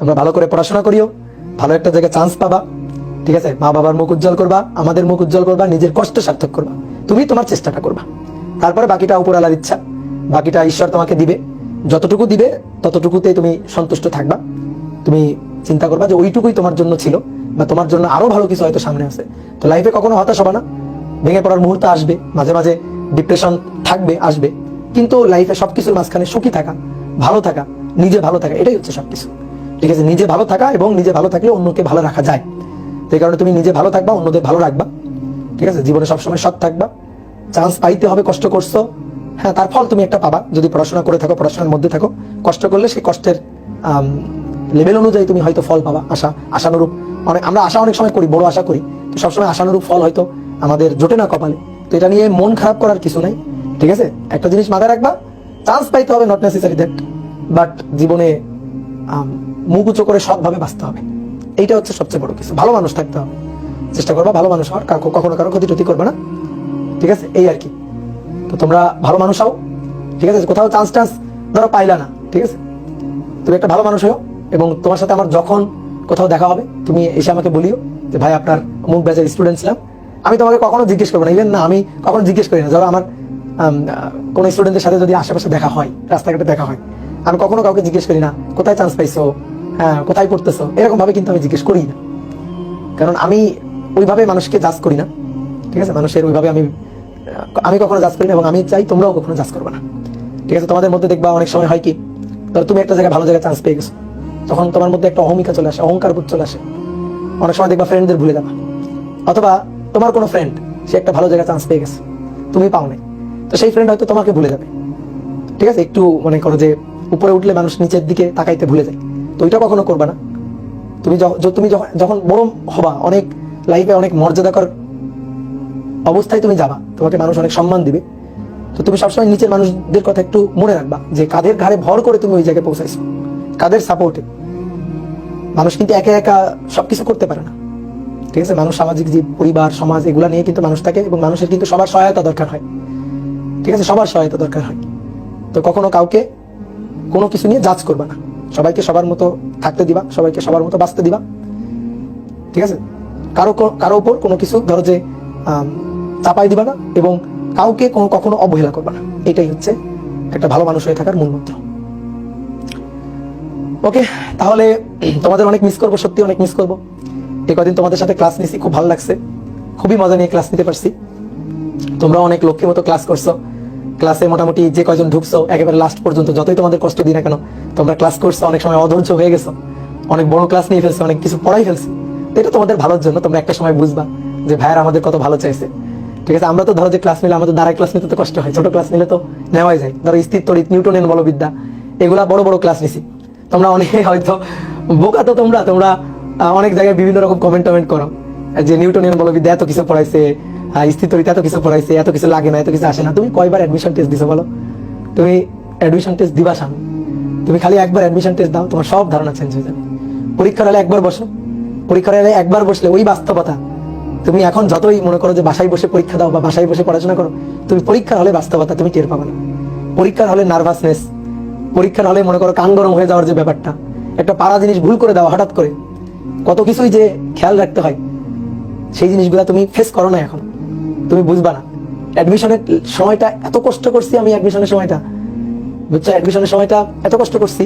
তোমরা ভালো করে পড়াশোনা করিও, ভালো একটা জায়গায় চান্স পাবা, ঠিক আছে? মা বাবার মুখ উজ্জ্বল করবা, আমাদের মুখ উজ্জ্বল করবা, নিজের কষ্ট সার্থক করবা, তুমি তোমার চেষ্টাটা করবা। তারপরে বাকিটা উপরওয়ালার ইচ্ছা, বাকিটা ঈশ্বর তোমাকে দিবে। যতটুকু দিবে ততটুকুতেই তুমি সন্তুষ্ট থাকবা। তুমি চিন্তা করবা যে ওইটুকুই তোমার জন্য ছিল, বা তোমার জন্য আরো ভালো কিছু হয়তো সামনে আছে। তো লাইফে কখনো হতাশ হবা না, ভেঙে পড়ার মুহূর্ত আসবে, মাঝে মাঝে ডিপ্রেশন থাকবে, আসবে, কিন্তু লাইফে সবকিছুর মাঝখানে সুখী থাকা, ভালো থাকা, নিজে ভালো থাকা, এটাই হচ্ছে সবকিছু, ঠিক আছে? নিজে ভালো থাকা, এবং নিজে ভালো থাকলে অন্যকে ভালো রাখা যায়। সেই কারণে তুমি নিজে ভালো থাকবা, অন্যদের ভালো রাখবা, ঠিক আছে? জীবনে সবসময় সৎ থাকবা। চান্স পাইতে হবে, কষ্ট করছো, হ্যাঁ, তার ফল তুমি একটা পাবা। যদি পড়াশোনা করে থাকো, পড়াশোনার মধ্যে থাকো, কষ্ট করলে সেই কষ্টের লেভেল অনুযায়ী তুমি হয়তো ফল পাবা। আশানুরূপ আমরা আশা অনেক সময় করি, বড় আশা করি, তো সবসময় আশানুরূপ ফল হয়তো আমাদের জোটে না কপালে। তো এটা নিয়ে মন খারাপ করার কিছু নাই, ঠিক আছে? একটা জিনিস মাথায় রাখবা, চান্স পাইতে হবে, নট নেসেসারি দ্যাট, বাট জীবনে মুখ উঁচু করে সৎভাবে বাঁচতে হবে। এইটা হচ্ছে সবচেয়ে বড় কিছু। ভালো মানুষ থাকতে হবে, চেষ্টা করবা ভালো মানুষ হওয়ার, কখনো কারো ক্ষতি টতি করবে না, ঠিক আছে? এই আর কি। তো তোমরা ভালো মানুষ হও, ঠিক আছে? কোথাও চান্স ধরো পাইলা না, ঠিক আছে, তুমি একটা ভালো মানুষ হও, এবং তোমার সাথে আমার যখন কোথাও দেখা হবে, তুমি এসে আমাকে বলিও যে ভাই আপনার অমুক ব্যাচের স্টুডেন্ট ছিলাম। আমি তোমাকে কখনো জিজ্ঞেস করবো না, ইভেন না আমি কখনো জিজ্ঞেস করি না। ধরো আমার কোনো স্টুডেন্টের সাথে যদি আশেপাশে দেখা হয়, রাস্তাঘাটে দেখা হয়, আমি কখনো কাউকে জিজ্ঞেস করি না কোথায় চান্স পাইছো, হ্যাঁ কোথায় পড়তেছো, এরকম ভাবে কিন্তু আমি জিজ্ঞেস করি না। কারণ আমি ওইভাবে মানুষকে জাজ করি না, ঠিক আছে? মানুষের ওইভাবে আমি কখনো জাজ করি না, এবং আমি চাই তোমরাও কখনো জাজ করবে না, ঠিক আছে? তোমাদের মধ্যে দেখবা অনেক সময় হয় কি, ধরো তুমি একটা জায়গায় ভালো জায়গায় চান্স পেয়ে গেছো, তখন তোমার মধ্যে একটা অহমিকা চলে আসে, অহংকার বোধ চলে আসে। অনেক সময় দেখবা ফ্রেন্ডদের ভুলে যাবা, অথবা তোমার কোনো ফ্রেন্ড সে একটা ভালো জায়গায় চান্স পেয়ে গেছে, তুমি পাও নাই, তো সেই ফ্রেন্ড হয়তো তোমাকে ভুলে যাবে, ঠিক আছে? একটু মনে করো যে উপরে উঠলে মানুষ নিচের দিকে তাকাইতে ভুলে যায়, তো ওইটা কখনো করবা না। তুমি যখন বড় হবা, অনেক লাইফে অনেক মর্যাদাকর অবস্থায় তুমি যাবা, তোমাকে মানুষ অনেক সম্মান দিবে, তো তুমি সবসময় নিচের মানুষদের কথা একটু মনে রাখবা, যে কাদের ঘাড়ে ভর করে তুমি ওই জায়গায় পৌঁছাইছো, কাদের সাপোর্টে। মানুষ কিন্তু একা একা সবকিছু করতে পারে না, ঠিক আছে? মানুষ সামাজিক জীব, পরিবার, সমাজ, এগুলা নিয়ে কিন্তু মানুষ থাকে, এবং মানুষের কিন্তু সবার সহায়তা দরকার হয়, ঠিক আছে? সবার সহায়তা দরকার হয়। তো কখনো কাউকে কোনো কিছু নিয়ে জাজ করবা না, সবাইকে সবার মতো থাকতে দিবা, সবাইকে সবার মতো বাঁচতে দিবা, ঠিক আছে? কারো উপর কোনো কিছু ধরো যে চাপাই দিবা না, এবং কাউকে কখনো অবহেলা করবা না। এটাই হচ্ছে একটা ভালো মানুষ হয়ে থাকার মূল মন্ত্র। ওকে, তাহলে তোমাদের অনেক মিস করবো, সত্যি অনেক মিস করবো। এই কদিন তোমাদের সাথে ক্লাস নিয়েছি, খুব ভালো লাগছে, খুবই মজা নিয়ে ক্লাস নিতে পারছি। তোমরা অনেক লক্ষ্মীর মতো ক্লাস করছো, ক্লাসে মোটামুটি যে কয়জন ঢুকছো একেবারে লাস্ট পর্যন্ত, যতই তোমাদের কষ্ট দিই না কেন, তোমরা ক্লাস করছো, অনেক সময় অধৈর্য হয়ে গেছো, অনেক বড় ক্লাস নিয়ে ফেলছো, অনেক কিছু পড়াই ফেলছি। এটা তোমাদের ভালোর জন্য, তোমরা একটা সময় বুঝবা যে ভাইয়ার আমাদের কত ভালো চাইছে, ঠিক আছে? আমরা তো ধরো যে ক্লাস নিলে, আমাদের দাঁড়ায় ক্লাস নিতে তো কষ্ট হয়, ছোট ক্লাস নিলে তো নেওয়াই যায়। ধরো স্থির তড়িৎ, নিউটনের বলবিদ্যা, এগুলা বড় বড় ক্লাস নিছি। তোমরা অনেকে হয়তো বোকা, তো তোমরা অনেক জায়গায় বিভিন্ন রকম কমেন্ট করো যে নিউটনিয়ান বলবিদ্যা এত কিছু পড়াইছে, স্থির তড়িৎ এত কিছু পড়াইছে, এত কিছু লাগে না, এত কিছু আসে না। তুমি কয়বার অ্যাডমিশন টেস্ট দিছো বলো? তুমি অ্যাডমিশন টেস্ট দিবা সামনে, তুমি খালি একবার অ্যাডমিশন টেস্ট দাও, তোমার সব ধারণা চেঞ্জ হয়ে যাবে। পরীক্ষার হলে একবার বসো, পরীক্ষার হলে একবার বসলে ওই বাস্তবতা, তুমি এখন যতই মনে করো যে বাসায় বসে পরীক্ষা দাও বা বাসায় বসে পড়াশোনা করো, তুমি পরীক্ষার হলে বাস্তবতা তুমি টের পাবে না। পরীক্ষার হলে নার্ভাসনেস, পরীক্ষার হলে মনে করো কান গরম হয়ে যাওয়ার যে ব্যাপারটা, একটা পারা জিনিস ভুল করে দেওয়া হঠাৎ করে, কত কিছুই যে খেয়াল রাখতে হয়, সেই জিনিসগুলো তুমি ফেস করো না এখন, তুমি বুঝবা না। অ্যাডমিশনের সময়টা এত কষ্ট করছি আমি, অ্যাডমিশনের সময়টা বুঝছো, অ্যাডমিশনের সময়টা এত কষ্ট করছি,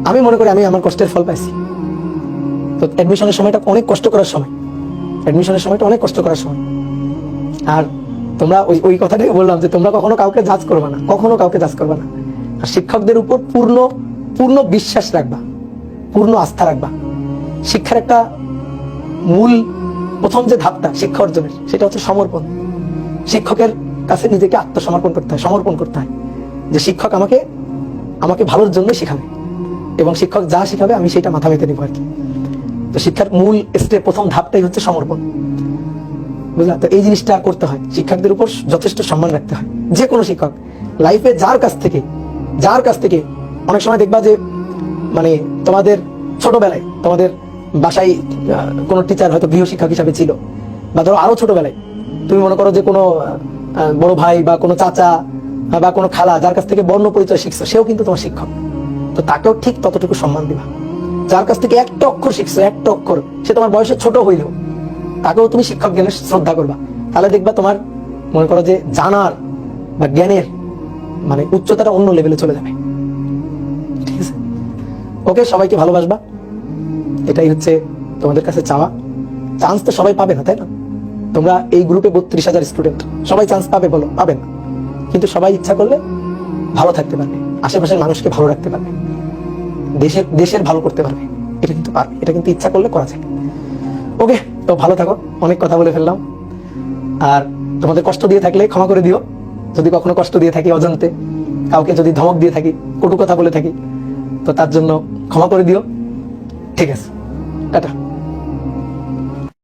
আমি মনে করি আমি আমার কষ্টের ফল পাইছি। তো অ্যাডমিশনের সময়টা অনেক কষ্ট করার সময়, অ্যাডমিশনের সময়টা অনেক কষ্ট করার সময়। আর তোমরা ওই কথাটাই বললাম যে তোমরা কখনো কাউকে জাজ করবে না, কখনো কাউকে জাজ করবে না। আর শিক্ষকদের উপর পূর্ণ বিশ্বাস রাখবা, পূর্ণ আস্থা রাখবা। শিক্ষার একটা মূল প্রথম যে ধাপটা শিক্ষা অর্জনের, সেটা হচ্ছে সমর্পণ। শিক্ষকের কাছে নিজেকে আত্মসমর্পণ করতে হয়, সমর্পণ করতে হয়, যে শিক্ষক আমাকে ভালোর জন্য শিখাবে, এবং শিক্ষক যা শিখাবে আমি সেটা মাথা পেতে নিব আর কি। তো শিক্ষার মূল স্টেপ, প্রথম ধাপটাই হচ্ছে সমর্পণ, বুঝলা? তো এই জিনিসটা করতে হয়, শিক্ষকদের উপর যথেষ্ট সম্মান রাখতে হয়। যে কোনো শিক্ষক লাইফে যার কাছ থেকে অনেক সময় দেখবা যে মানে তোমাদের ছোটবেলায় তোমাদের বাসায় কোনো টিচার হয়তো গৃহ শিক্ষক হিসাবে ছিল, বা ধরো আরো ছোটবেলায় তুমি মনে করো যে কোনো বড় ভাই বা কোনো চাচা বা কোনো খালা যার কাছ থেকে বর্ণ পরিচয় শিখছো, সেও কিন্তু তোমার শিক্ষক। তো তাকেও ঠিক ততটুকু সম্মান দিবা, যার কাছ থেকে একটা অক্ষর শিখছো, একটা অক্ষর, সে তোমার বয়সে ছোট হইলেও তাকেও তুমি শিক্ষক জ্ঞানের শ্রদ্ধা করবা। তাহলে দেখবা তোমার মনে করো যে জানার বা জ্ঞানের মানে উচ্চতাটা অন্য লেভেলে চলে যাবে। ঠিক আছে, ওকে, সবাইকে ভালোবাসবা, এটাই হচ্ছে তোমাদের কাছে চাওয়া। চান্স তো সবাই পাবে না, তাই না? তোমরা এই গ্রুপে 32,000 স্টুডেন্ট, সবাই চান্স পাবে বলো? পাবে না। কিন্তু সবাই ইচ্ছা করলে ভালো থাকতে পারবে, আশেপাশের মানুষকে ভালো রাখতে পারবে, দেশের ভালো করতে পারবে, এটা কিন্তু পারবে, এটা কিন্তু ইচ্ছা করলে করা যায়। ওকে, তো ভালো থাকো, অনেক কথা বলে ফেললাম। আর তোমাদের কষ্ট দিয়ে থাকলে ক্ষমা করে দিও, যদি কখনো কষ্ট দিয়ে থাকি অজান্তে, কাউকে যদি ধমক দিয়ে থাকি, কটু কথা বলে থাকি, তো তার জন্য ক্ষমা করে দিও। ঠিক আছে, টাটা।